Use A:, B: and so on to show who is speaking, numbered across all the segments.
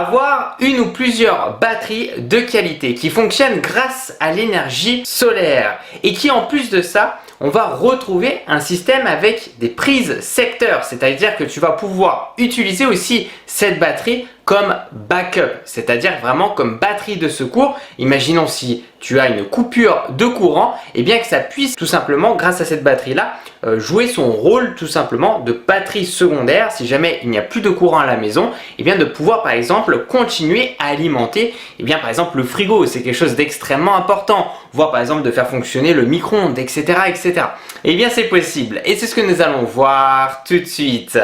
A: Avoir une ou plusieurs batteries de qualité qui fonctionnent grâce à l'énergie solaire et qui en plus de ça, on va retrouver un système avec des prises secteurs, c'est-à-dire que tu vas pouvoir utiliser aussi cette batterie comme backup, c'est-à-dire vraiment comme batterie de secours. Imaginons si tu as une coupure de courant, et bien que ça puisse tout simplement, grâce à cette batterie-là, jouer son rôle tout simplement de batterie secondaire si jamais il n'y a plus de courant à la maison, et bien de pouvoir par exemple continuer à alimenter, et bien par exemple le frigo, c'est quelque chose d'extrêmement important, voire par exemple de faire fonctionner le micro-ondes, etc., etc. Et bien c'est possible, et c'est ce que nous allons voir tout de suite.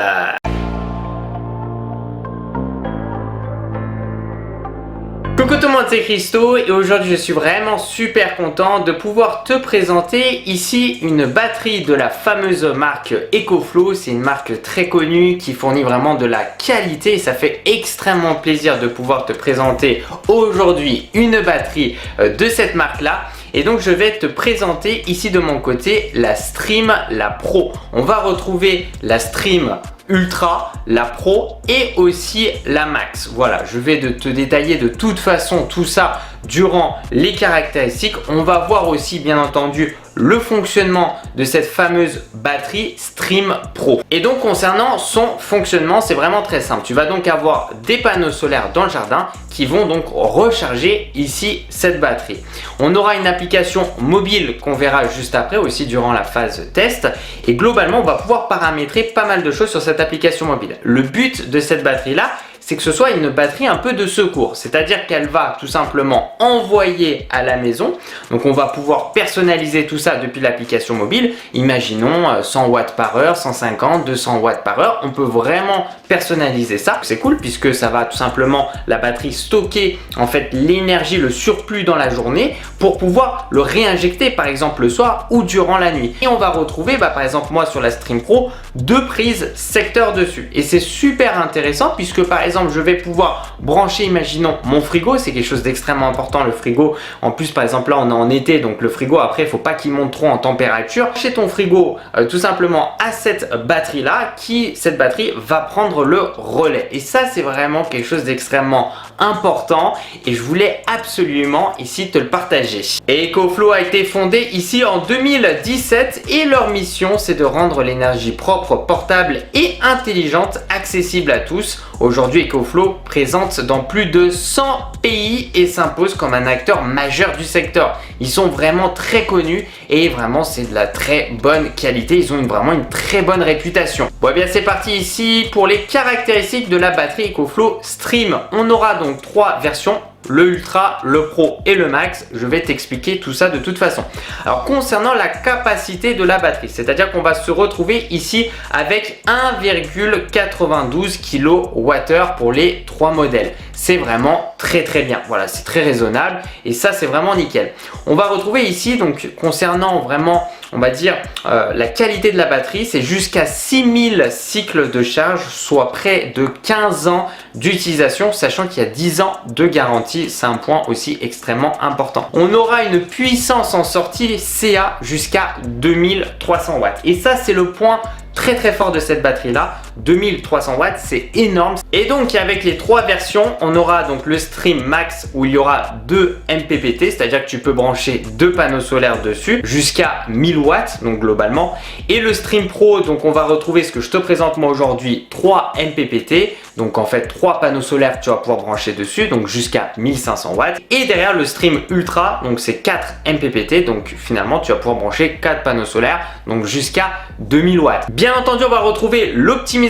A: Coucou tout le monde, c'est Christo et aujourd'hui je suis vraiment super content de pouvoir te présenter ici une batterie de la fameuse marque EcoFlow. C'est une marque très connue qui fournit vraiment de la qualité et ça fait extrêmement plaisir de pouvoir te présenter aujourd'hui une batterie de cette marque là. Et donc je vais te présenter ici de mon côté la Stream, la Pro. On va retrouver la Stream Ultra, la Pro et aussi la Max. Voilà, je vais te détailler de toute façon tout ça durant les caractéristiques. On va voir aussi bien entendu le fonctionnement de cette fameuse batterie Stream Pro. Et donc concernant son fonctionnement, c'est vraiment très simple. Tu vas donc avoir des panneaux solaires dans le jardin qui vont donc recharger ici cette batterie. On aura une application mobile qu'on verra juste après aussi durant la phase test. Et globalement, on va pouvoir paramétrer pas mal de choses sur cette application mobile. Le but de cette batterie-là, c'est que ce soit une batterie un peu de secours, c'est-à-dire qu'elle va tout simplement envoyer à la maison. Donc on va pouvoir personnaliser tout ça depuis l'application mobile. Imaginons 100 watts par heure, 150, 200 watts par heure. On peut vraiment personnaliser ça. C'est cool puisque ça va tout simplement la batterie stocker en fait l'énergie, le surplus dans la journée pour pouvoir le réinjecter par exemple le soir ou durant la nuit. Et on va retrouver par exemple moi sur la Stream Pro 2 prises secteur dessus. Et c'est super intéressant puisque par exemple je vais pouvoir brancher, imaginons mon frigo, c'est quelque chose d'extrêmement important le frigo. En plus par exemple là on est en été donc le frigo après il ne faut pas qu'il monte trop en température. Chez ton frigo tout simplement à cette batterie là cette batterie va prendre le relais. Et ça c'est vraiment quelque chose d'extrêmement important et je voulais absolument ici te le partager. Et EcoFlow a été fondé ici en 2017 et leur mission c'est de rendre l'énergie propre, portable et intelligente accessible à tous. Aujourd'hui EcoFlow présente dans plus de 100 pays et s'impose comme un acteur majeur du secteur. Ils sont vraiment très connus et vraiment c'est de la très bonne qualité. Ils ont vraiment une très bonne réputation. Bon, bien c'est parti ici pour les caractéristiques de la batterie EcoFlow Stream. On aura donc 3 versions. Le Ultra, le Pro et le Max, je vais t'expliquer tout ça de toute façon. Alors concernant la capacité de la batterie, c'est-à-dire qu'on va se retrouver ici avec 1,92 kWh pour les 3 modèles. C'est vraiment très bien, voilà, c'est très raisonnable et ça c'est vraiment nickel. On va retrouver ici donc concernant vraiment on va dire la qualité de la batterie, c'est jusqu'à 6000 cycles de charge, soit près de 15 ans d'utilisation, sachant qu'il y a 10 ans de garantie, c'est un point aussi extrêmement important. On aura une puissance en sortie CA jusqu'à 2300 watts et ça c'est le point très fort de cette batterie là. 2300 watts, c'est énorme. Et donc avec les 3 versions, on aura donc le Stream Max où il y aura 2 MPPT, c'est-à-dire que tu peux brancher 2 panneaux solaires dessus jusqu'à 1000 watts donc globalement. Et le Stream Pro, donc on va retrouver ce que je te présente moi aujourd'hui, 3 MPPT, donc en fait 3 panneaux solaires que tu vas pouvoir brancher dessus, donc jusqu'à 1500 watts. Et derrière le Stream Ultra, donc c'est 4 MPPT, donc finalement tu vas pouvoir brancher 4 panneaux solaires, donc jusqu'à 2000 watts. Bien entendu, on va retrouver l'optimisation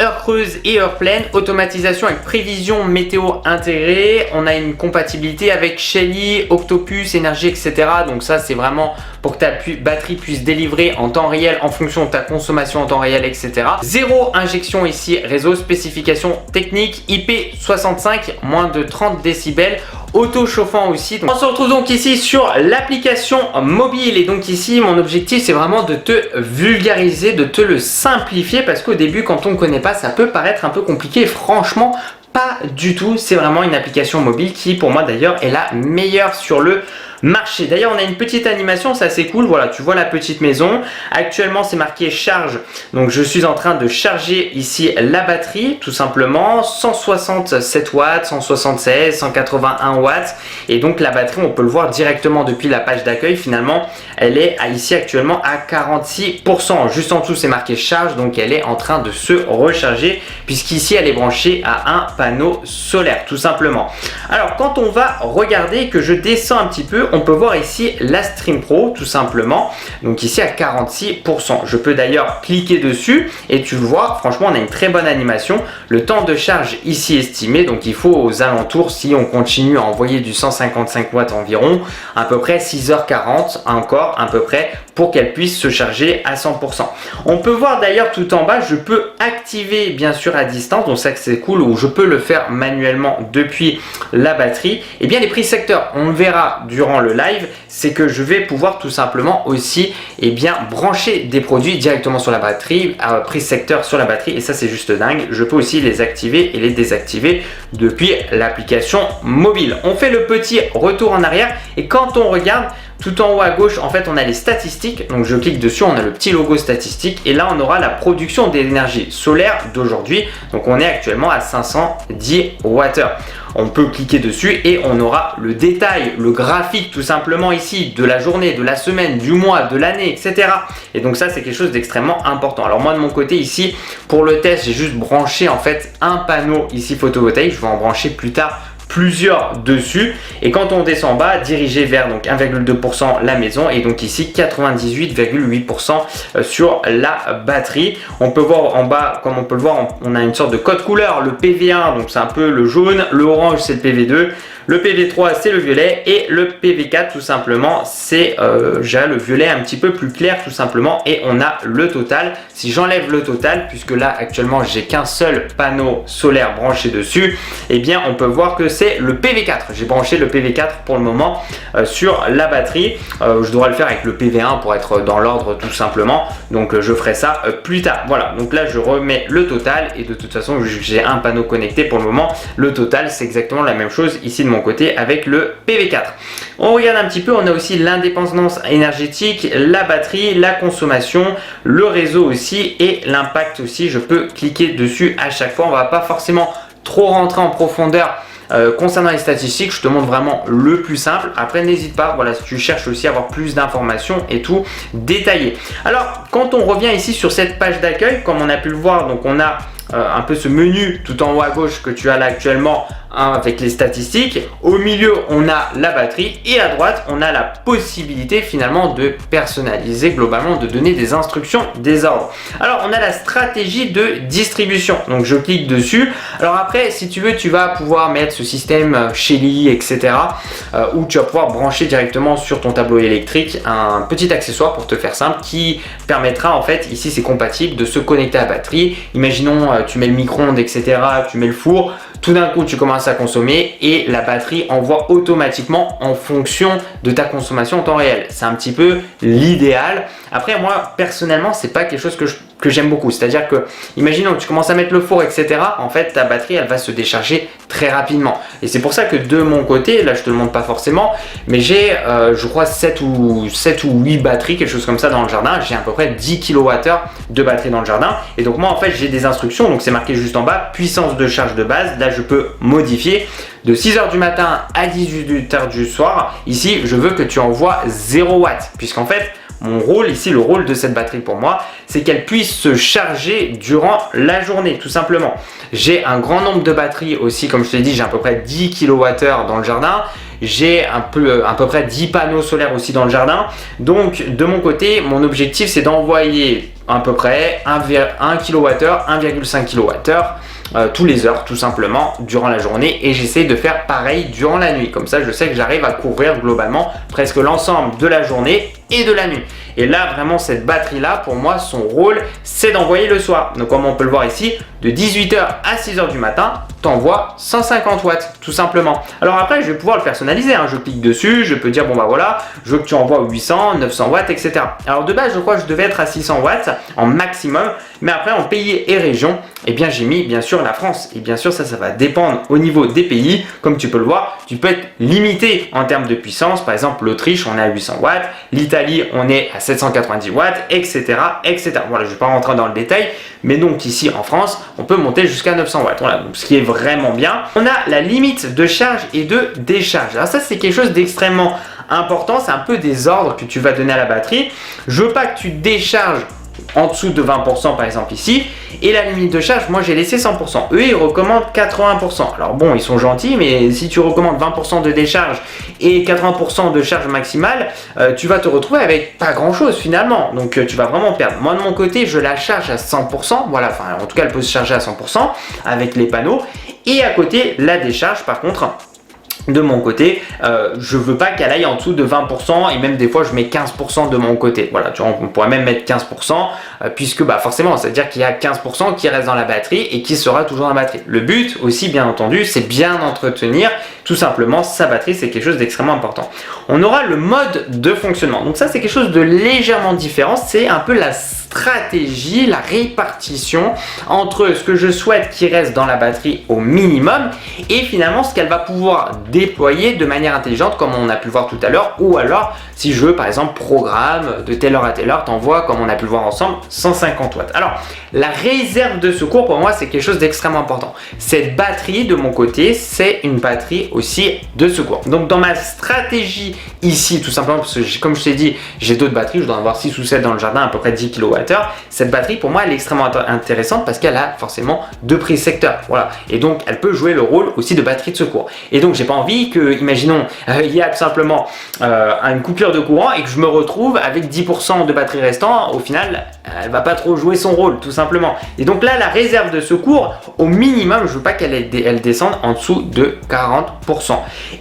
A: heure creuse et heure pleine, automatisation avec prévision météo intégrée. On a une compatibilité avec Shelly, Octopus, Énergie, etc. Donc ça, c'est vraiment pour que ta batterie puisse délivrer en temps réel en fonction de ta consommation en temps réel, etc. Zéro injection ici, réseau, spécification technique, IP65, moins de 30 décibels. Auto-chauffant aussi. Donc, on se retrouve donc ici sur l'application mobile et donc ici mon objectif c'est vraiment de te vulgariser, de te le simplifier parce qu'au début quand on ne connaît pas ça peut paraître un peu compliqué. Franchement pas du tout, c'est vraiment une application mobile qui pour moi d'ailleurs est la meilleure sur le marcher. D'ailleurs, on a une petite animation, c'est assez cool. Voilà, tu vois la petite maison. Actuellement, c'est marqué charge. Donc, je suis en train de charger ici la batterie, tout simplement. 167 watts, 176, 181 watts. Et donc, la batterie, on peut le voir directement depuis la page d'accueil. Finalement, elle est ici actuellement à 46%. Juste en dessous, c'est marqué charge. Donc, elle est en train de se recharger puisqu'ici, elle est branchée à un panneau solaire, tout simplement. Alors, quand on va regarder, que je descends un petit peu, on peut voir ici la Stream Pro, tout simplement. Donc, ici à 46%. Je peux d'ailleurs cliquer dessus et tu le vois, franchement, on a une très bonne animation. Le temps de charge ici estimé, donc il faut aux alentours, si on continue à envoyer du 155 watts environ, à peu près 6h40 encore, à peu près, pour qu'elle puisse se charger à 100%. On peut voir d'ailleurs tout en bas, je peux activer bien sûr à distance, donc ça c'est cool, ou je peux le faire manuellement depuis la batterie. Et bien les prix secteurs, on le verra durant le live, c'est que je vais pouvoir tout simplement aussi brancher des produits directement sur la batterie, prix secteur sur la batterie, et ça c'est juste dingue. Je peux aussi les activer et les désactiver depuis l'application mobile. On fait le petit retour en arrière et quand on regarde tout en haut à gauche, en fait, on a les statistiques. Donc, je clique dessus, on a le petit logo statistique. Et là, on aura la production d'énergie solaire d'aujourd'hui. Donc, on est actuellement à 510 Wh. On peut cliquer dessus et on aura le détail, le graphique tout simplement ici de la journée, de la semaine, du mois, de l'année, etc. Et donc, ça, c'est quelque chose d'extrêmement important. Alors, moi, de mon côté ici, pour le test, j'ai juste branché en fait un panneau ici photovoltaïque. Je vais en brancher plus tard plusieurs dessus, et quand on descend en bas, dirigé vers donc 1,2% la maison, et donc ici 98,8% sur la batterie. On peut voir en bas, comme on peut le voir, on a une sorte de code couleur, le PV1, donc c'est un peu le jaune, le orange c'est le PV2, le PV3 c'est le violet, et le PV4 tout simplement c'est le violet un petit peu plus clair tout simplement, et on a le total. Si j'enlève le total, puisque là actuellement j'ai qu'un seul panneau solaire branché dessus, et bien on peut voir que c'est le PV4. J'ai branché le PV4 pour le moment sur la batterie. Je devrais le faire avec le PV1 pour être dans l'ordre tout simplement. Donc je ferai ça plus tard. Voilà, donc là je remets le total, et de toute façon j'ai un panneau connecté pour le moment. Le total c'est exactement la même chose ici de mon côté avec le PV4. On regarde un petit peu, on a aussi l'indépendance énergétique, la batterie, la consommation, le réseau aussi et l'impact aussi. Je peux cliquer dessus à chaque fois. On va pas forcément trop rentrer en profondeur concernant les statistiques, je te montre vraiment le plus simple. Après, n'hésite pas, voilà, si tu cherches aussi à avoir plus d'informations et tout détaillé. Alors, quand on revient ici sur cette page d'accueil, comme on a pu le voir, donc on a un peu ce menu tout en haut à gauche que tu as là actuellement avec les statistiques. Au milieu, on a la batterie et à droite, on a la possibilité finalement de personnaliser globalement, de donner des instructions, des ordres. Alors, on a la stratégie de distribution. Donc, je clique dessus. Alors après, si tu veux, tu vas pouvoir mettre ce système Shelly, etc. Où tu vas pouvoir brancher directement sur ton tableau électrique un petit accessoire pour te faire simple qui permettra en fait, ici c'est compatible, de se connecter à la batterie. Imaginons, tu mets le micro-ondes, etc. Tu mets le four. Tout d'un coup, tu commences à consommer et la batterie envoie automatiquement en fonction de ta consommation en temps réel. C'est un petit peu l'idéal. Après, moi, personnellement, c'est pas quelque chose que j'aime beaucoup. C'est-à-dire que, imaginons que tu commences à mettre le four, etc. En fait, ta batterie, elle va se décharger très rapidement. Et c'est pour ça que de mon côté, là, je te le montre pas forcément, mais j'ai, je crois, 7 ou 8 batteries, quelque chose comme ça dans le jardin. J'ai à peu près 10 kWh de batterie dans le jardin. Et donc, moi, en fait, j'ai des instructions. Donc, c'est marqué juste en bas, puissance de charge de base. Là, je peux modifier de 6h du matin à 18h du soir. Ici, je veux que tu envoies 0 watts, puisqu'en fait, mon rôle ici, le rôle de cette batterie pour moi, c'est qu'elle puisse se charger durant la journée, tout simplement. J'ai un grand nombre de batteries aussi, comme je te l'ai dit, j'ai à peu près 10 kWh dans le jardin. J'ai à peu près 10 panneaux solaires aussi dans le jardin. Donc, de mon côté, mon objectif, c'est d'envoyer à peu près 1 kWh, 1,5 kWh tous les heures, tout simplement, durant la journée. Et j'essaie de faire pareil durant la nuit. Comme ça, je sais que j'arrive à couvrir globalement presque l'ensemble de la journée et de la nuit. Et là, vraiment, cette batterie-là, pour moi, son rôle, c'est d'envoyer le soir. Donc, comme on peut le voir ici, de 18h à 6h du matin, t'envoies 150 watts, tout simplement. Alors après, je vais pouvoir le personnaliser. Je clique dessus, je peux dire, bon bah voilà, je veux que tu envoies 800, 900 watts, etc. Alors de base, je crois que je devais être à 600 watts en maximum. Mais après, en pays et région, eh bien, j'ai mis bien sûr la France. Et bien sûr, ça va dépendre au niveau des pays. Comme tu peux le voir, tu peux être limité en termes de puissance. Par exemple, l'Autriche, on est à 800 watts. L'Italie, on est à 790 watts, etc., etc. Voilà, je ne vais pas rentrer dans le détail. Mais donc ici, en France, on peut monter jusqu'à 900 watts. Voilà, donc ce qui est vraiment bien. On a la limite de charge et de décharge. Alors ça, c'est quelque chose d'extrêmement important. C'est un peu des ordres que tu vas donner à la batterie. Je veux pas que tu décharges en dessous de 20% par exemple ici, et la limite de charge, moi j'ai laissé 100%. Eux ils recommandent 80%. Alors bon, ils sont gentils, mais si tu recommandes 20% de décharge et 80% de charge maximale, tu vas te retrouver avec pas grand chose finalement, donc tu vas vraiment perdre. Moi de mon côté, je la charge à 100%, voilà, enfin en tout cas elle peut se charger à 100% avec les panneaux, et à côté la décharge par contre, de mon côté, je veux pas qu'elle aille en dessous de 20%, et même des fois je mets 15% de mon côté. Voilà, tu vois, on pourrait même mettre 15%, puisque bah forcément, ça veut dire qu'il y a 15% qui reste dans la batterie et qui sera toujours dans la batterie. Le but aussi, bien entendu, c'est bien entretenir tout simplement sa batterie, c'est quelque chose d'extrêmement important. On aura le mode de fonctionnement. Donc ça, c'est quelque chose de légèrement différent. C'est un peu la stratégie, la répartition entre ce que je souhaite qui reste dans la batterie au minimum et finalement ce qu'elle va pouvoir déployer de manière intelligente comme on a pu le voir tout à l'heure, ou alors si je veux par exemple programme de telle heure à telle heure, t'envoies comme on a pu le voir ensemble 150 watts. Alors la réserve de secours pour moi c'est quelque chose d'extrêmement important. Cette batterie de mon côté c'est une batterie aussi de secours. Donc dans ma stratégie ici tout simplement parce que comme je t'ai dit j'ai d'autres batteries, je dois en avoir 6 ou 7 dans le jardin à peu près 10 kWh. Cette batterie pour moi elle est extrêmement intéressante parce qu'elle a forcément deux prises secteurs, voilà, et donc elle peut jouer le rôle aussi de batterie de secours. Et donc j'ai pas envie que, imaginons il y a tout simplement une coupure de courant et que je me retrouve avec 10% de batterie restant, au final elle va pas trop jouer son rôle tout simplement. Et donc là la réserve de secours au minimum je veux pas qu'elle descende en dessous de 40%.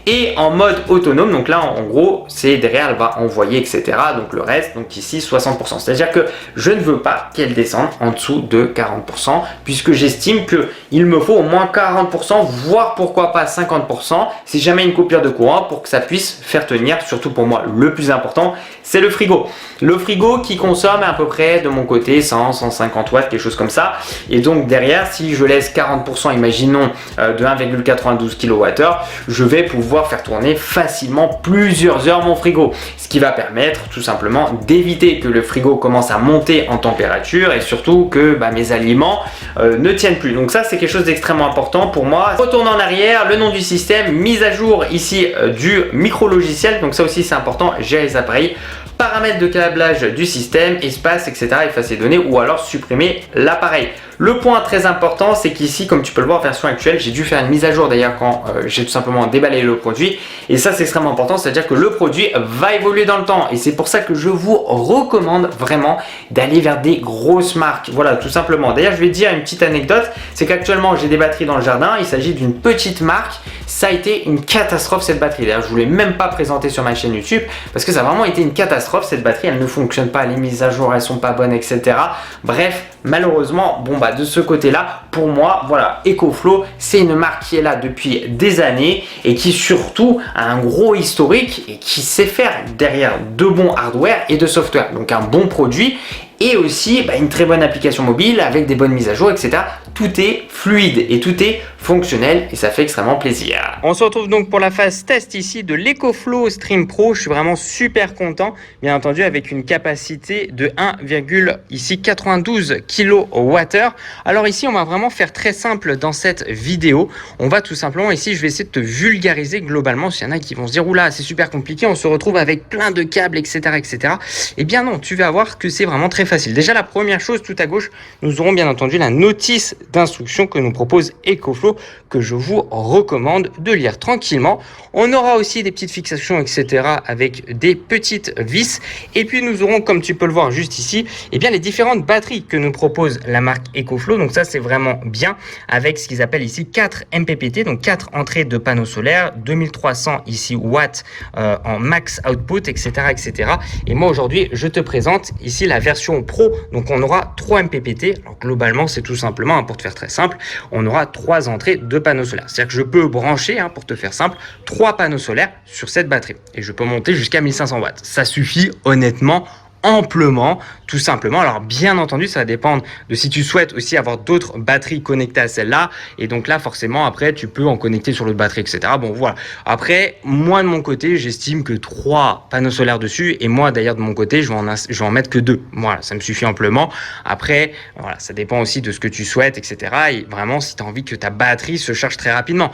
A: Et en mode autonome, donc là en gros c'est derrière elle va envoyer etc, donc le reste, donc ici 60%. C'est-à-dire que je ne veux pas qu'elle descende en dessous de 40% puisque j'estime qu'il me faut au moins 40%, voire pourquoi pas 50% si jamais une coupure de courant pour que ça puisse faire tenir. Surtout pour moi le plus important c'est le frigo. Le frigo qui consomme à peu près de mon côté 100, 150 watts, quelque chose comme ça. Et donc derrière si je laisse 40% imaginons de 1,92 kWh, je vais pouvoir faire tourner facilement plusieurs heures mon frigo. Ce qui va permettre tout simplement d'éviter que le frigo commence à monter en température et surtout que mes aliments ne tiennent plus. Donc ça c'est quelque chose d'extrêmement important pour moi. Retournons en arrière, le nom du système, mise à jour ici du micro logiciel, donc ça aussi c'est important, gérer les appareils, paramètres de câblage du système, espace, etc., effacer données ou alors supprimer l'appareil. Le point très important, c'est qu'ici, comme tu peux le voir, version actuelle, j'ai dû faire une mise à jour d'ailleurs quand j'ai tout simplement déballé le produit. Et ça, c'est extrêmement important, c'est-à-dire que le produit va évoluer dans le temps. Et c'est pour ça que je vous recommande vraiment d'aller vers des grosses marques. Voilà, tout simplement. D'ailleurs, je vais te dire une petite anecdote, c'est qu'actuellement, j'ai des batteries dans le jardin. Il s'agit d'une petite marque. Ça a été une catastrophe cette batterie. D'ailleurs, je ne voulais même pas présenter sur ma chaîne YouTube parce que ça a vraiment été une catastrophe. Cette batterie, elle ne fonctionne pas, les mises à jour, elles sont pas bonnes, etc. Bref, malheureusement, bon de ce côté-là, pour moi, voilà, EcoFlow, c'est une marque qui est là depuis des années et qui surtout a un gros historique et qui sait faire derrière de bons hardware et de software. Donc un bon produit et aussi une très bonne application mobile avec des bonnes mises à jour, etc. Tout est fluide et tout est fonctionnel et ça fait extrêmement plaisir. On se retrouve donc pour la phase test ici de l'EcoFlow Stream Pro. Je suis vraiment super content, bien entendu, avec une capacité de 1,92 kWh. Alors ici, on va vraiment faire très simple dans cette vidéo. On va tout simplement, ici, je vais essayer de te vulgariser globalement. S'il y en a qui vont se dire, oula, c'est super compliqué, on se retrouve avec plein de câbles, etc., etc. Eh bien non, tu vas voir que c'est vraiment très facile. Déjà, la première chose, tout à gauche, nous aurons bien entendu la notice d'instructions que nous propose EcoFlow, que je vous recommande de lire tranquillement. On aura aussi des petites fixations, etc. avec des petites vis. Et puis nous aurons, comme tu peux le voir juste ici, eh bien les différentes batteries que nous propose la marque EcoFlow. Donc ça, c'est vraiment bien, avec ce qu'ils appellent ici 4 MPPT, donc 4 entrées de panneaux solaires, 2300 ici watts en max output, etc., etc. Et moi aujourd'hui, je te présente ici la version Pro. Donc on aura 3 MPPT. Alors globalement, c'est tout simplement, pour te faire très simple, on aura 3 entrées de panneaux solaires. C'est-à-dire que je peux brancher, pour te faire simple, 3 panneaux solaires sur cette batterie. Et je peux monter jusqu'à 1500 watts. Ça suffit honnêtement amplement, tout simplement. Alors bien entendu, ça va dépendre de si tu souhaites aussi avoir d'autres batteries connectées à celle-là, et donc là forcément après tu peux en connecter sur l'autre batterie, etc. Bon voilà, après moi de mon côté j'estime que 3 panneaux solaires dessus, et moi d'ailleurs de mon côté je vais en mettre que 2. Voilà, ça me suffit amplement. Après voilà, ça dépend aussi de ce que tu souhaites, etc. Et vraiment si tu as envie que ta batterie se charge très rapidement,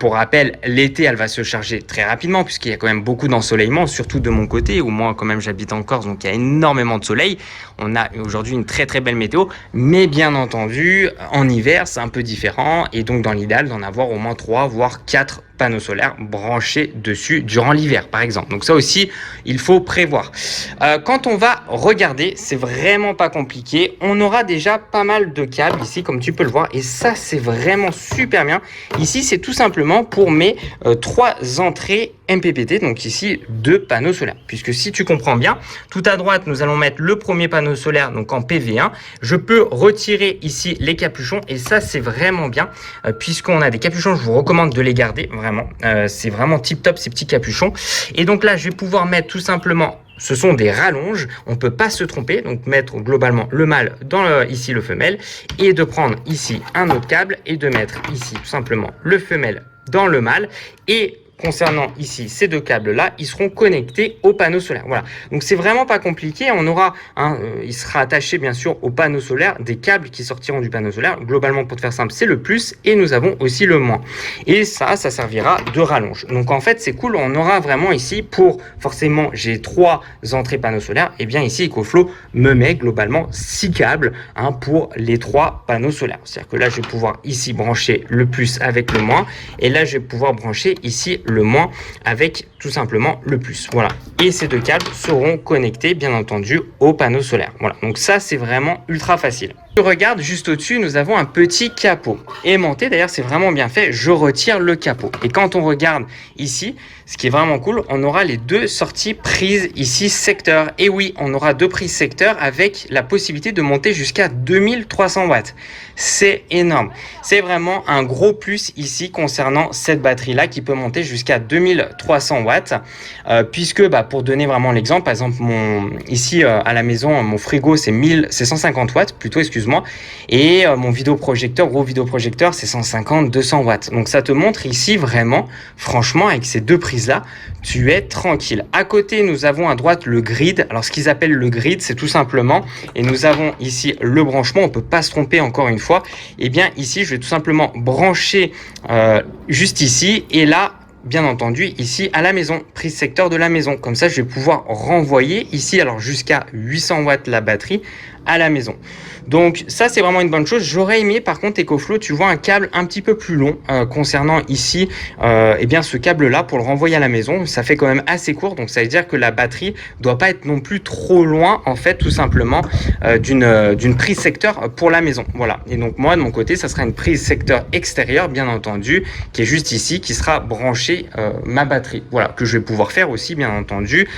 A: pour rappel, l'été elle va se charger très rapidement puisqu'il y a quand même beaucoup d'ensoleillement, surtout de mon côté où moi quand même j'habite en Corse, donc il y a énormément de soleil. On a aujourd'hui une très très belle météo, mais bien entendu en hiver c'est un peu différent, et donc dans l'idéal d'en avoir au moins 3 voire 4 panneaux solaires branchés dessus durant l'hiver par exemple. Donc ça aussi il faut prévoir. Quand on va regarder, c'est vraiment pas compliqué. On aura déjà pas mal de câbles ici comme tu peux le voir, et ça c'est vraiment super bien. Ici c'est tout simplement pour mes 3 entrées MPPT, donc ici 2 panneaux solaires, puisque si tu comprends bien, tout à droite nous allons mettre le premier panneau solaire donc en PV1. Je peux retirer ici les capuchons, et ça c'est vraiment bien puisqu'on a des capuchons, je vous recommande de les garder vraiment. C'est vraiment tip top ces petits capuchons. Et donc là je vais pouvoir mettre tout simplement, ce sont des rallonges, on ne peut pas se tromper, donc mettre globalement le mâle dans ici le femelle, et de prendre ici un autre câble et de mettre ici tout simplement le femelle dans le mâle. Et concernant ici ces 2 câbles là, ils seront connectés au panneau solaire. Voilà, donc c'est vraiment pas compliqué. On aura il sera attaché bien sûr au panneau solaire des câbles qui sortiront du panneau solaire. Globalement, pour te faire simple, c'est le plus, et nous avons aussi le moins, et ça servira de rallonge. Donc en fait c'est cool, on aura vraiment ici, pour forcément j'ai 3 entrées panneaux solaires, et bien ici EcoFlow me met globalement 6 câbles pour les 3 panneaux solaires. C'est-à-dire que là je vais pouvoir ici brancher le plus avec le moins, et là je vais pouvoir brancher ici le moins avec tout simplement le plus. Voilà, et ces 2 câbles seront connectés bien entendu au panneau solaire. Voilà, donc ça c'est vraiment ultra facile. Je regarde juste au-dessus, nous avons un petit capot aimanté. D'ailleurs, c'est vraiment bien fait. Je retire le capot. Et quand on regarde ici, ce qui est vraiment cool, on aura les 2 sorties prises ici secteur. Et oui, on aura 2 prises secteur avec la possibilité de monter jusqu'à 2300 watts. C'est énorme. C'est vraiment un gros plus ici concernant cette batterie-là qui peut monter jusqu'à 2300 watts. Puisque, pour donner vraiment l'exemple, par exemple, ici à la maison, mon frigo, c'est 150 watts, plutôt, excuse-moi. Et mon vidéoprojecteur, gros vidéoprojecteur, c'est 150-200 watts. Donc ça te montre ici vraiment, franchement, avec ces 2 prises là, tu es tranquille. À côté, nous avons à droite le grid. Alors ce qu'ils appellent le grid, c'est tout simplement, et nous avons ici le branchement, on peut pas se tromper encore une fois. Et bien ici, je vais tout simplement brancher juste ici, et là, bien entendu ici à la maison, prise secteur de la maison. Comme ça je vais pouvoir renvoyer ici alors jusqu'à 800 watts la batterie à la maison. Donc ça c'est vraiment une bonne chose. J'aurais aimé par contre EcoFlow, tu vois, un câble un petit peu plus long concernant ici eh bien ce câble là pour le renvoyer à la maison. Ça fait quand même assez court, donc ça veut dire que la batterie doit pas être non plus trop loin en fait, tout simplement d'une prise secteur pour la maison. Voilà, et donc moi de mon côté ça sera une prise secteur extérieure bien entendu qui est juste ici, qui sera branchée ma batterie. Voilà, que je vais pouvoir faire aussi bien entendu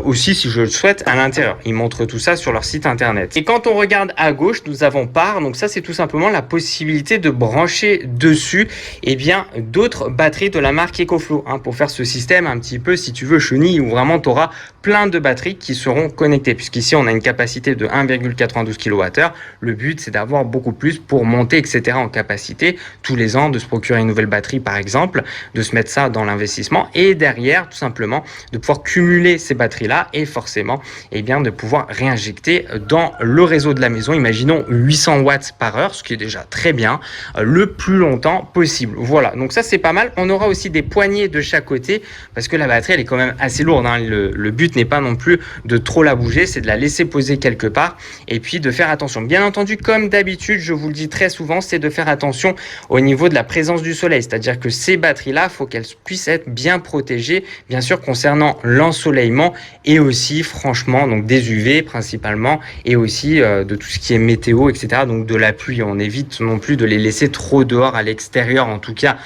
A: aussi si je le souhaite à l'intérieur. Ils montrent tout ça sur leur site internet. Et quand on regarde à gauche, nous avons Par. Donc ça c'est tout simplement la possibilité de brancher dessus eh bien d'autres batteries de la marque EcoFlow pour faire ce système un petit peu, si tu veux, chenille, où vraiment tu auras plein de batteries qui seront connectées, puisqu'ici on a une capacité de 1,92 kWh. Le but c'est d'avoir beaucoup plus pour monter etc en capacité tous les ans, de se procurer une nouvelle batterie par exemple, de se mettre ça dans l'investissement, et derrière tout simplement de pouvoir cumuler ces batteries là, et forcément eh bien de pouvoir réinjecter dans le réseau de la maison, imaginons 800 watts par heure, ce qui est déjà très bien, le plus longtemps possible. Voilà, donc ça c'est pas mal. On aura aussi des poignées de chaque côté parce que la batterie elle est quand même assez lourde, hein. Le but n'est pas non plus de trop la bouger, c'est de la laisser poser quelque part et puis de faire attention. Bien entendu, comme d'habitude, je vous le dis très souvent, c'est de faire attention au niveau de la présence du soleil, c'est-à-dire que ces batteries-là, il faut qu'elles puissent être bien protégées, bien sûr concernant l'ensoleillement et aussi franchement donc des UV principalement et aussi de tout ce qui est météo, etc. Donc de la pluie, on évite non plus de les laisser trop dehors à l'extérieur, en tout cas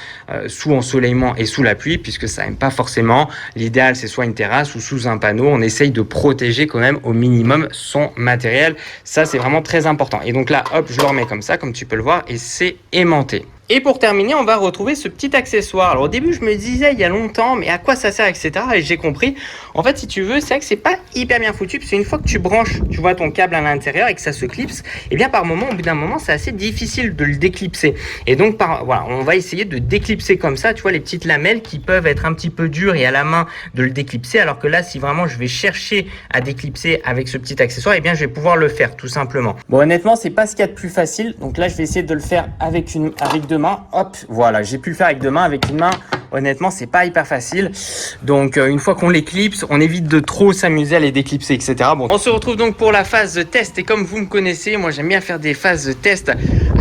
A: sous ensoleillement et sous la pluie, puisque ça n'aime pas forcément. L'idéal c'est soit une terrasse ou sous un panneau, on essaye de protéger quand même au minimum son matériel, ça c'est vraiment très important. Et donc là hop, je le remets comme ça, comme tu peux le voir, et c'est aimanté. Et pour terminer, on va retrouver ce petit accessoire. Alors au début, je me disais il y a longtemps, mais à quoi ça sert, etc. Et j'ai compris. En fait, si tu veux, c'est vrai que c'est pas hyper bien foutu, parce qu'une fois que tu branches, tu vois ton câble à l'intérieur et que ça se clipse, et bien par moment, au bout d'un moment, c'est assez difficile de le déclipser. Et donc voilà, on va essayer de déclipser comme ça, tu vois, les petites lamelles qui peuvent être un petit peu dures et à la main de le déclipser. Alors que là, si vraiment je vais chercher à déclipser avec ce petit accessoire, et bien je vais pouvoir le faire tout simplement. Bon, honnêtement, c'est pas ce qu'il y a de plus facile. Donc là, je vais essayer de le faire avec deux mains. Hop, voilà, j'ai pu le faire avec deux mains. Avec une main, honnêtement, c'est pas hyper facile. Donc une fois qu'on l'éclipse, on évite de trop s'amuser à les déclipser, etc. Bon, on se retrouve donc pour la phase de test. Et comme vous me connaissez, moi j'aime bien faire des phases de test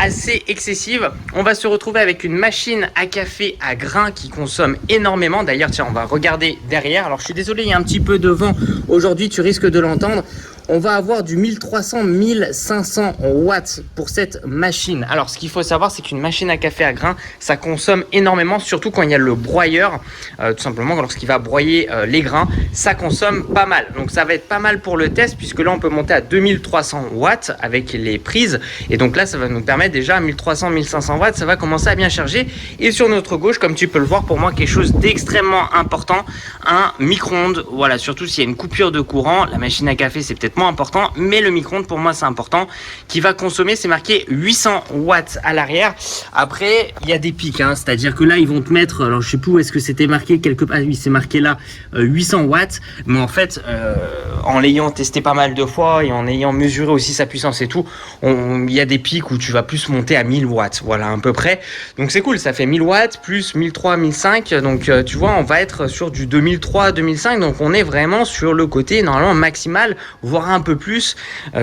A: assez excessives. On va se retrouver avec une machine à café à grains qui consomme énormément. D'ailleurs, tiens, on va regarder derrière. Alors je suis désolé, il y a un petit peu de vent aujourd'hui, tu risques de l'entendre. On va avoir du 1300-1500 watts pour cette machine. Alors, ce qu'il faut savoir, c'est qu'une machine à café à grains, ça consomme énormément, surtout quand il y a le broyeur. Tout simplement, lorsqu'il va broyer les grains, ça consomme pas mal. Donc, ça va être pas mal pour le test, puisque là, on peut monter à 2300 watts avec les prises. Et donc là, ça va nous permettre déjà à 1300-1500 watts, ça va commencer à bien charger. Et sur notre gauche, comme tu peux le voir, pour moi, quelque chose d'extrêmement important, un micro-ondes. Voilà, surtout s'il y a une coupure de courant. La machine à café, c'est peut-être moins important, mais le micro-ondes pour moi c'est important, qui va consommer, c'est marqué 800 watts à l'arrière. Après il y a des pics, hein, c'est à dire que là ils vont te mettre, alors je sais plus où est-ce que c'était marqué, quelque part, oui c'est marqué là 800 watts, mais en fait en l'ayant testé pas mal de fois et en ayant mesuré aussi sa puissance et tout, il y a des pics où tu vas plus monter à 1000 watts, voilà à peu près, donc c'est cool, ça fait 1000 watts plus 1300, 1005, donc tu vois on va être sur du 2003, 2005, donc on est vraiment sur le côté normalement maximal, voire un peu plus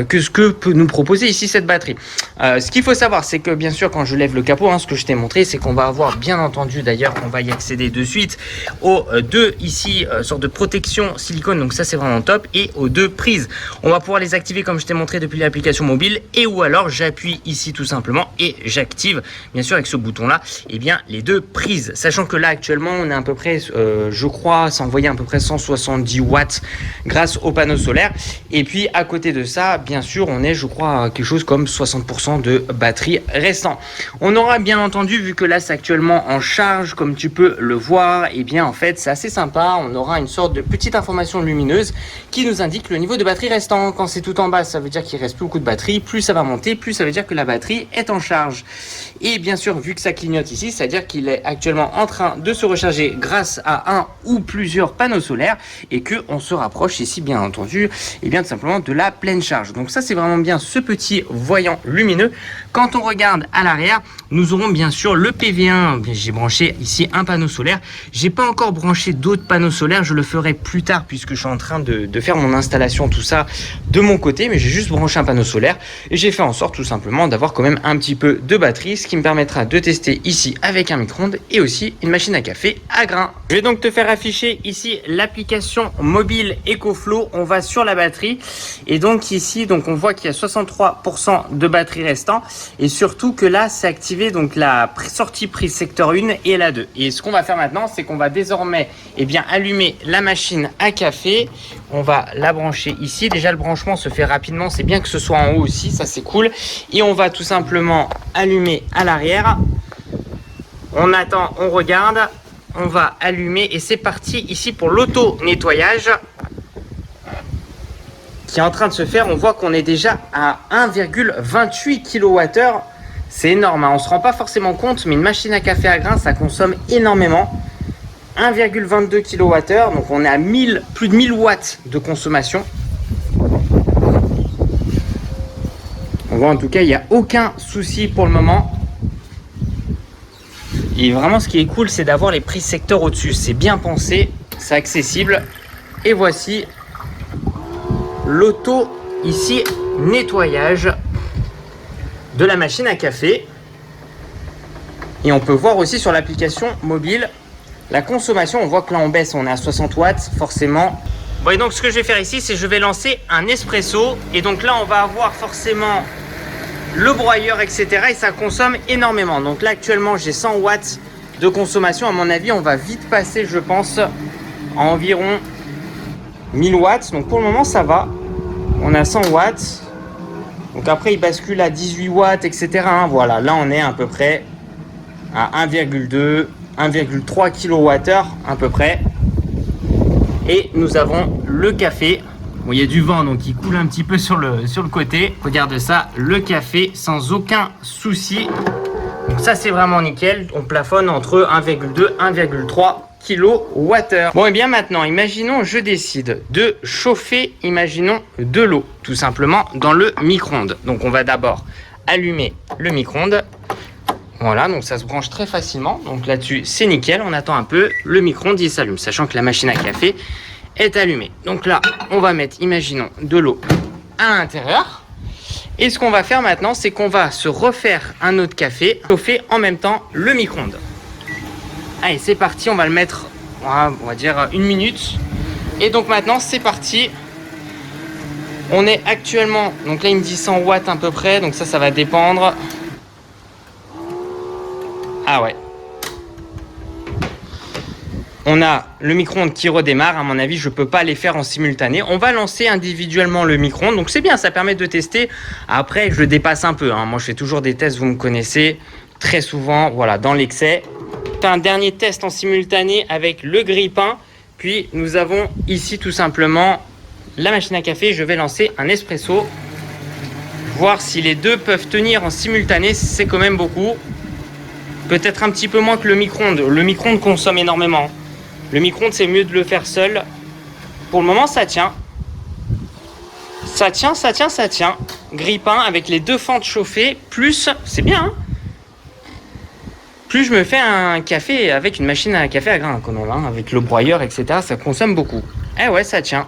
A: que ce que peut nous proposer ici cette batterie. Ce qu'il faut savoir, c'est que bien sûr quand je lève le capot, hein, ce que je t'ai montré, c'est qu'on va avoir bien entendu, d'ailleurs on va y accéder de suite, aux deux ici sortes de protection silicone, donc ça c'est vraiment top, et aux deux prises. On va pouvoir les activer comme je t'ai montré depuis l'application mobile, et ou alors j'appuie ici tout simplement et j'active bien sûr avec ce bouton là et bien les deux prises, sachant que là actuellement on est à peu près je crois s'envoyer à peu près 170 watts grâce au panneau solaire. Et puis à côté de ça, bien sûr, on est, je crois, à quelque chose comme 60% de batterie restant. On aura bien entendu, vu que là c'est actuellement en charge, comme tu peux le voir, et bien en fait c'est assez sympa. On aura une sorte de petite information lumineuse qui nous indique le niveau de batterie restant. Quand c'est tout en bas, ça veut dire qu'il reste plus beaucoup de batterie. Plus ça va monter, plus ça veut dire que la batterie est en charge. Et bien sûr, vu que ça clignote ici, c'est-à-dire qu'il est actuellement en train de se recharger grâce à un ou plusieurs panneaux solaires et que on se rapproche ici, bien entendu, et bien tout simplement de la pleine charge. Donc ça c'est vraiment bien ce petit voyant lumineux. Quand on regarde à l'arrière, nous aurons bien sûr le PV1. J'ai branché ici un panneau solaire. J'ai pas encore branché d'autres panneaux solaires, je le ferai plus tard puisque je suis en train de faire mon installation, tout ça de mon côté, mais j'ai juste branché un panneau solaire et j'ai fait en sorte tout simplement d'avoir quand même un petit peu de batterie, ce qui me permettra de tester ici avec un micro-ondes et aussi une machine à café à grains. Je vais donc te faire afficher ici l'application mobile EcoFlow. On va sur la batterie et donc ici donc on voit qu'il y a 63% de batterie restant et surtout que là c'est activé donc la sortie prise secteur 1 et la 2. Et ce qu'on va faire maintenant, c'est qu'on va désormais allumer la machine à café. On va la brancher ici. Déjà le branchement se fait rapidement, c'est bien que ce soit en haut aussi, ça c'est cool. Et on va tout simplement allumer à l'arrière. On attend, on regarde, on va allumer et c'est parti ici pour l'auto nettoyage qui est en train de se faire. On voit qu'on est déjà à 1,28 kWh. C'est énorme, hein. On ne se rend pas forcément compte, mais une machine à café à grains, ça consomme énormément. 1,22 kWh, donc on est à plus de 1000 watts de consommation. vois, en tout cas, il n'y a aucun souci pour le moment. Et vraiment, ce qui est cool, c'est d'avoir les prises secteurs au-dessus. C'est bien pensé, c'est accessible. Et voici l'auto ici, nettoyage de la machine à café. Et on peut voir aussi sur l'application mobile la consommation. On voit que là, on baisse, on est à 60 watts, forcément. Bon, et donc, ce que je vais faire ici, c'est que je vais lancer un espresso. Et donc là, on va avoir forcément le broyeur, etc. Et ça consomme énormément. Donc là, actuellement, j'ai 100 watts de consommation. À mon avis, on va vite passer, je pense, à environ 1000 watts. Donc pour le moment, ça va. On a 100 watts. Donc après, il bascule à 18 watts, etc. Voilà, là, on est à peu près à 1,2, 1,3 kWh à peu près. Et nous avons le café. Bon, il y a du vent, donc il coule un petit peu sur le côté. Regarde ça, le café sans aucun souci. Donc ça, c'est vraiment nickel. On plafonne entre 1,2 1,3 kWh. Bon, et bien maintenant, imaginons, je décide de chauffer, imaginons, de l'eau, tout simplement, dans le micro-ondes. Donc on va d'abord allumer le micro-ondes. Voilà, donc ça se branche très facilement. Donc là-dessus, c'est nickel. On attend un peu. Le micro-ondes, il s'allume, sachant que la machine à café est allumée. Donc là, on va mettre, imaginons, de l'eau à l'intérieur. Et ce qu'on va faire maintenant, c'est qu'on va se refaire un autre café, chauffer en même temps le micro-ondes. Allez, c'est parti. On va le mettre, on va dire, 1 minute. Et donc maintenant, c'est parti. On est actuellement, donc là, il me dit 100 watts à peu près. Donc ça va dépendre. Ah ouais. On a le micro-ondes qui redémarre. À mon avis, je ne peux pas les faire en simultané. On va lancer individuellement le micro-ondes. Donc c'est bien, ça permet de tester. Après, je dépasse un peu. Moi, je fais toujours des tests, vous me connaissez. Très souvent, voilà, dans l'excès. Un dernier test en simultané avec le grille-pain. Puis nous avons ici tout simplement la machine à café. Je vais lancer un espresso. Voir si les deux peuvent tenir en simultané. C'est quand même beaucoup. Peut-être un petit peu moins que le micro-ondes. Le micro-ondes consomme énormément. Le micro-ondes, c'est mieux de le faire seul. Pour le moment, ça tient. Ça tient, ça tient, ça tient. Grille-pain avec les deux fentes chauffées. Plus, c'est bien, hein. Plus je me fais un café avec une machine à café à grains, quand même, hein, avec le broyeur, etc. Ça consomme beaucoup. Eh ouais, ça tient.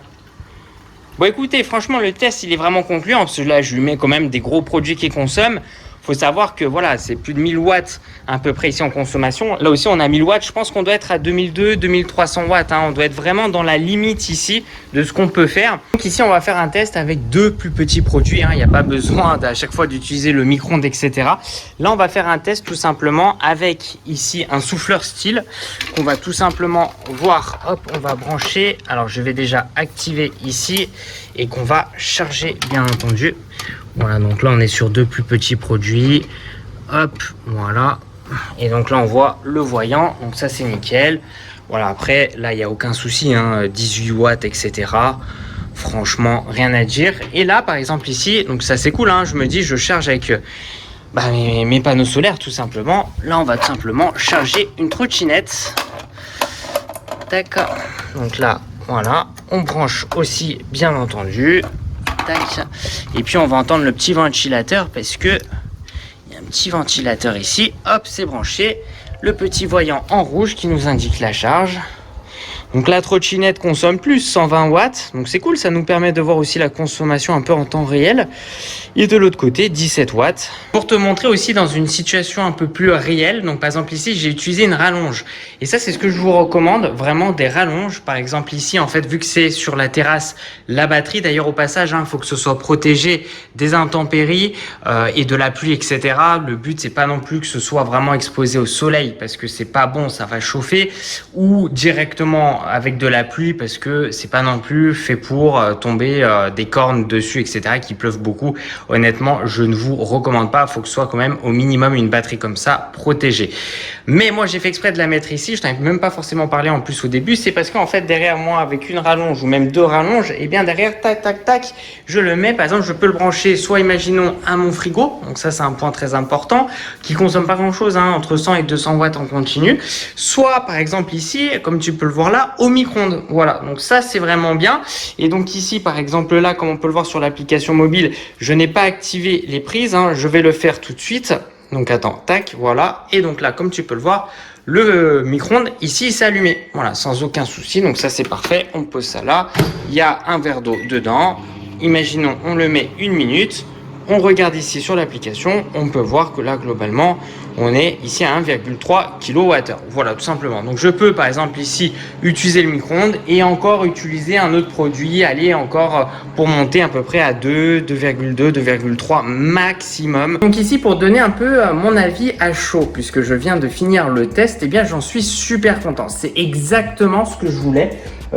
A: Bon, écoutez, franchement, le test, il est vraiment concluant. Parce que là, je lui mets quand même des gros produits qui consomment. Faut savoir que voilà, c'est plus de 1000 watts à peu près ici en consommation. Là aussi, on a 1000 watts. Je pense qu'on doit être à 2200, 2300 watts. On doit être vraiment dans la limite ici de ce qu'on peut faire. Donc ici, on va faire un test avec deux plus petits produits. Il n'y a pas besoin à chaque fois d'utiliser le micro-ondes, etc. Là, on va faire un test tout simplement avec ici un souffleur style qu'on va tout simplement voir. Hop, on va brancher. Alors, je vais déjà activer ici et qu'on va charger, bien entendu. Voilà, donc là on est sur deux plus petits produits. Hop, voilà. Et donc là on voit le voyant, donc ça c'est nickel. Voilà, après là il n'y a aucun souci, 18 watts, etc. Franchement, rien à dire. Et là par exemple ici, donc ça c'est cool, je me dis je charge avec mes panneaux solaires tout simplement. Là on va tout simplement charger une trottinette. D'accord. Donc là, voilà, on branche aussi bien entendu. Tac. Et puis on va entendre le petit ventilateur parce que il y a un petit ventilateur ici. Hop, c'est branché. Le petit voyant en rouge qui nous indique la charge. Donc la trottinette consomme plus 120 watts. Donc c'est cool, ça nous permet de voir aussi la consommation un peu en temps réel. Et de l'autre côté, 17 watts. Pour te montrer aussi dans une situation un peu plus réelle. Donc par exemple ici, j'ai utilisé une rallonge. Et ça, c'est ce que je vous recommande. Vraiment des rallonges. Par exemple ici, en fait, vu que c'est sur la terrasse, la batterie. D'ailleurs au passage, il faut que ce soit protégé des intempéries et de la pluie, etc. Le but, c'est pas non plus que ce soit vraiment exposé au soleil. Parce que c'est pas bon, ça va chauffer. Ou directement avec de la pluie parce que c'est pas non plus fait pour tomber des cornes dessus, etc. qui pleuvent beaucoup. Honnêtement, je ne vous recommande pas. Il faut que ce soit quand même au minimum une batterie comme ça protégée. Mais moi, j'ai fait exprès de la mettre ici. Je t'en ai même pas forcément parlé en plus au début. C'est parce qu'en fait, derrière moi, avec une rallonge ou même deux rallonges, et bien derrière, tac, tac, tac, je le mets. Par exemple, je peux le brancher soit, imaginons, à mon frigo. Donc ça, c'est un point très important qui consomme pas grand chose, entre 100 et 200 watts en continu. Soit, par exemple, ici, comme tu peux le voir là, pas au micro-ondes. Voilà, donc ça c'est vraiment bien. Et donc ici par exemple là, comme on peut le voir sur l'application mobile, je n'ai pas activé les prises, hein. Je vais le faire tout de suite. Donc attends, tac, voilà. Et donc là, comme tu peux le voir, le micro-ondes ici s'est allumé. Voilà, sans aucun souci. Donc ça c'est parfait. On pose ça là. Il y a un verre d'eau dedans. Imaginons, on le met 1 minute. On regarde ici sur l'application, on peut voir que là globalement on est ici à 1,3 kWh. Voilà, tout simplement. Donc je peux par exemple ici utiliser le micro-ondes et encore utiliser un autre produit, aller encore pour monter à peu près à 2, 2,2, 2,3 maximum. Donc ici pour donner un peu mon avis à chaud, puisque je viens de finir le test, et bien j'en suis super content. C'est exactement ce que je voulais.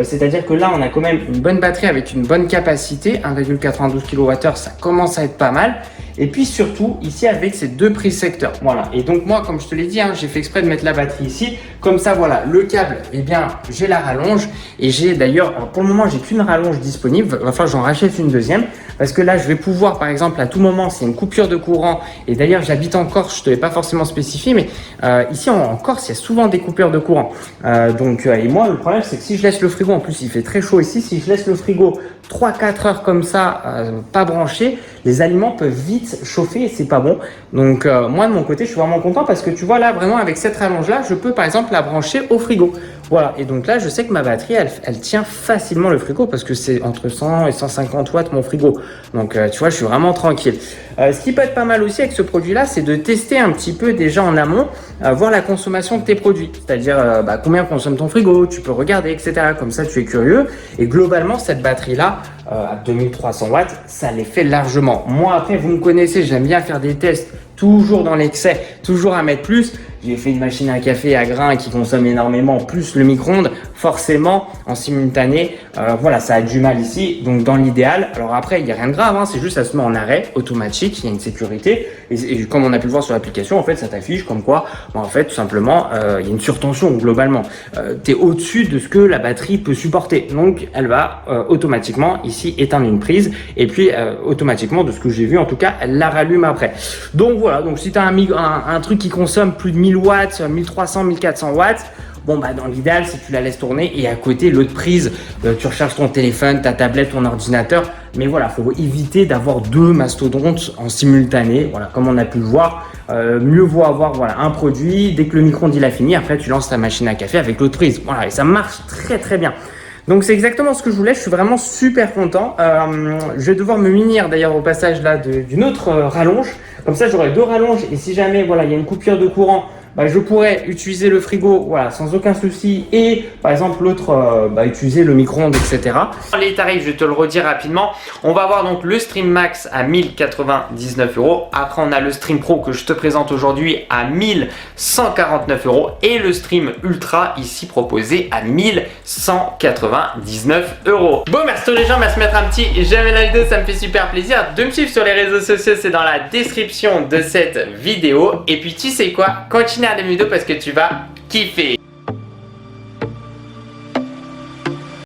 A: C'est-à-dire que là, on a quand même une bonne batterie avec une bonne capacité, 1,92 kWh, ça commence à être pas mal. Et puis surtout, ici avec ces deux prises secteurs. Voilà. Et donc moi, comme je te l'ai dit, hein, j'ai fait exprès de mettre la batterie ici. Comme ça, voilà, le câble, eh bien, j'ai la rallonge. Et j'ai d'ailleurs, pour le moment, j'ai qu'une rallonge disponible. Enfin, j'en rachète une deuxième. Parce que là, je vais pouvoir, par exemple, à tout moment, s'il y a une coupure de courant. Et d'ailleurs, j'habite en Corse, je ne te l'ai pas forcément spécifié, mais ici en Corse, il y a souvent des coupures de courant. Et moi, le problème, c'est que si je laisse le frigo, en plus, il fait très chaud ici, si je laisse le frigo 3-4 heures comme ça, pas branché, les aliments peuvent vite chauffer et c'est pas bon. Donc moi de mon côté, je suis vraiment content parce que tu vois là, vraiment avec cette rallonge là, je peux par exemple la brancher au frigo. Voilà, et donc là, je sais que ma batterie, elle tient facilement le frigo parce que c'est entre 100 et 150 watts mon frigo. Donc tu vois, je suis vraiment tranquille. Ce qui peut être pas mal aussi avec ce produit-là, c'est de tester un petit peu déjà en amont, voir la consommation de tes produits. C'est-à-dire combien consomme ton frigo, tu peux regarder, etc. Comme ça, tu es curieux. Et globalement, cette batterie-là, à 2300 watts, ça les fait largement. Moi, après, vous me connaissez, j'aime bien faire des tests toujours dans l'excès, toujours à mettre plus. J'ai fait une machine à café à grains qui consomme énormément, plus le micro-ondes, forcément en simultané, voilà, ça a du mal ici. Donc dans l'idéal, alors après il n'y a rien de grave, hein, c'est juste ça se met en arrêt automatique, il y a une sécurité et comme on a pu le voir sur l'application, en fait ça t'affiche comme quoi, en fait tout simplement, il y a une surtension globalement. Tu es au-dessus de ce que la batterie peut supporter, donc elle va automatiquement ici éteindre une prise et puis automatiquement, de ce que j'ai vu en tout cas, elle la rallume après. Donc voilà, donc si tu as un truc qui consomme plus de 1000 watts, 1300, 1400 watts, bon bah dans l'idéal c'est que tu la laisses tourner et à côté l'autre prise, tu recharges ton téléphone, ta tablette, ton ordinateur. Mais voilà, faut éviter d'avoir deux mastodontes en simultané. Voilà, comme on a pu le voir, mieux vaut avoir voilà un produit. Dès que le micro-ondes il a fini, après tu lances ta machine à café avec l'autre prise. Voilà, et ça marche très très bien. Donc c'est exactement ce que je voulais, je suis vraiment super content. Je vais devoir me munir d'ailleurs au passage là d'une autre rallonge. Comme ça j'aurai deux rallonges et si jamais voilà il y a une coupure de courant, je pourrais utiliser le frigo voilà, sans aucun souci et par exemple l'autre utiliser le micro-ondes, etc. Les tarifs, je te le redis rapidement. On va avoir donc le Stream Max à 1099 €. Après on a le Stream Pro que je te présente aujourd'hui à 1149 € et le Stream Ultra ici proposé à 1199 €. Bon, merci les gens, merci de mettre un petit j'aime la vidéo, ça me fait super plaisir. De me suivre sur les réseaux sociaux, c'est dans la description de cette vidéo. Et puis tu sais quoi, continue à la vidéo parce que tu vas kiffer.